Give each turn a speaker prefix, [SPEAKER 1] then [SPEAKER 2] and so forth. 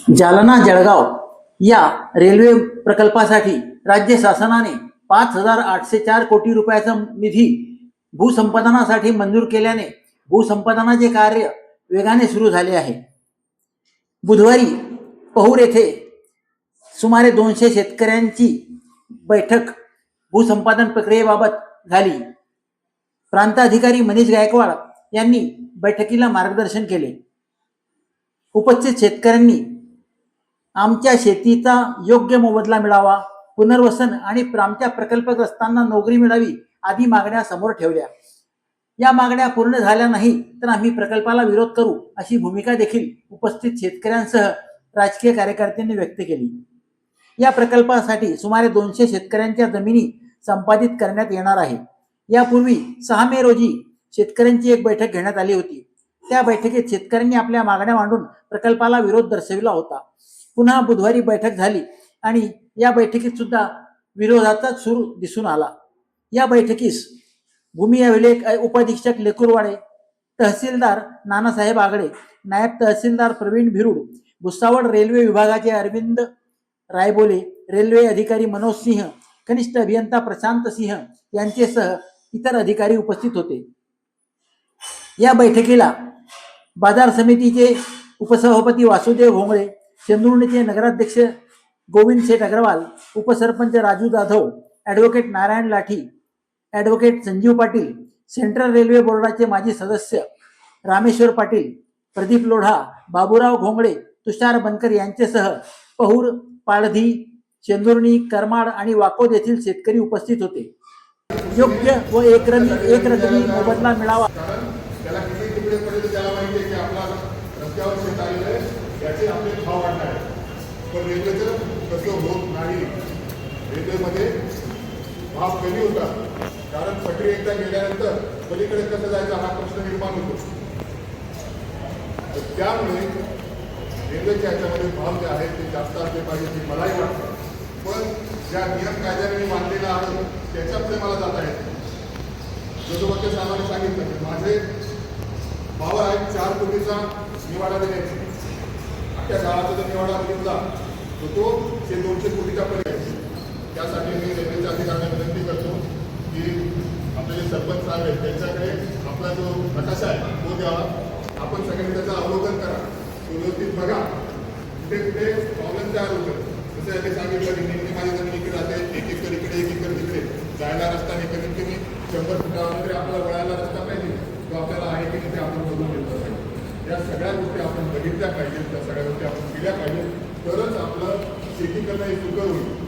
[SPEAKER 1] जालना जळगाव या रेल्वे प्रकल्पासाठी राज्य शासनाने 5,804 कोटी रुपयाचा निधी भूसंपादनासाठी मंजूर केल्याने भूसंपादनाचे कार्य वेगाने सुरू झाले आहे. बुधवारी पहूर येथे सुमारे 200 शेतकऱ्यांची बैठक भूसंपादन प्रक्रियेबाबत झाली. प्रांताधिकारी मनीष गायकवाड यांनी बैठकीला मार्गदर्शन केले. उपस्थित शेतकऱ्यांनी आमच्या शेतीचा योग्य मोबदला मिळावा, पुनर्वसन आणि आमच्या प्रकल्पग्रस्तांना नोकरी मिळावी आदी मागण्या समोर ठेवल्या. या मागण्या पूर्ण झाल्या नाही तर आम्ही प्रकल्पाला विरोध करू अशी भूमिका देखील उपस्थित शेतकऱ्यांसह राजकीय कार्यकर्त्यांनी व्यक्त केली. या प्रकल्पासाठी सुमारे 200 शेतकऱ्यांच्या जमिनी संपादित करण्यात येणार आहे. यापूर्वी 6 मे रोजी शेतकऱ्यांची एक बैठक घेण्यात आली होती. त्या बैठकीत शेतकऱ्यांनी आपल्या मागण्या मांडून प्रकल्पाला विरोध दर्शविला होता. पुन्हा बुधवारी बैठक झाली आणि या बैठकीत सुद्धा विरोधाचा सूर दिसून आला. या बैठकीस भूमी अभिलेख उपाधीक्षक लेकुरवाडे, तहसीलदार नानासाहेब आगडे, नायब तहसीलदार प्रवीण भिरुड, भुसावळ रेल्वे विभागाचे अरविंद रायबोले, रेल्वे अधिकारी मनोज सिंह, कनिष्ठ अभियंता प्रशांत सिंह यांचेसह इतर अधिकारी उपस्थित होते. या बैठकीला बाजार समितीचे उपसभापती वासुदेव घोंगळे, चंद्रुणीचे नगराध्यक्ष गोविंद शेठ अग्रवाल, उपसरपंच राजू जाधव, ॲडव्होकेट नारायण लाठी, advocate Sanjeev Patil, central railway बोर्डाचे माजी सदस्य रामेश्वर पाटील, प्रदीप लोढा, बाबूराव घोंगडे, तुषार बनकर यांच्यासह पहूर, पाळधी, चंदुर्णी, करमाड आणि वाकोद येथील शेतकरी उपस्थित होते. योग्य व एकरकमी मोबदला मिळावा.
[SPEAKER 2] त्याला किती तुकडे पडले त्याला माहिती आहे की आपला रस्त्यावर शेत आलेलं आहे, याचे आपले भाव वाढणार आहे. पण रेल्वेचं तसं होत नाही. रेल्वेमध्ये भाव कमी होतात कारण पटरी एकदा गेल्यानंतर पलीकडे कसं जायचा हा प्रश्न निर्माण होतो. त्यामुळे रेल्वेच्या ह्याच्यामध्ये भाव जे आहेत ते जास्त असले पाहिजे ते मलाही वाटतं. पण ज्या नियम कायद्याने मी मानलेला आहे त्याच्यापुढे मला जाता येते. जसं वकील साहेबांनी सांगितलं की माझे भाव आहे 4 कोटीचा निवाडा देण्याचे. अख्ख्या गावाचा जर निवाडा बघितला तर तो 200 कोटीच्या पर्यंत आहे. त्यासाठी मी रेल्वेच्या अधिकाऱ्यांना विनंती करतो की आपले जे सरपंच साहेब आहेत त्यांच्याकडे आपला जो नकाशा आहे तो द्यावा. आपण सगळ्यांनी त्याचं अवलोकन करा, तो व्यवस्थित बघा कुठे कुठे प्रॉब्लेम तयार होतो. जसं याने सांगितलं की नेमकी माझी जमीन इकडे राहते, 1 एकर इकडे 1 एकर तिकडे जायला रस्ता नाही, कमीत कमी 100 फुटावर आपल्याला वळायला रस्ता पाहिजे तो आपल्याला आहे की नाही ते आपण बघून घेतलं पाहिजे. या सगळ्या गोष्टी आपण बघितल्या पाहिजेत, त्या सगळ्या गोष्टी आपण केल्या पाहिजेत, तरच आपलं शेती करणं हे सुकर होईल.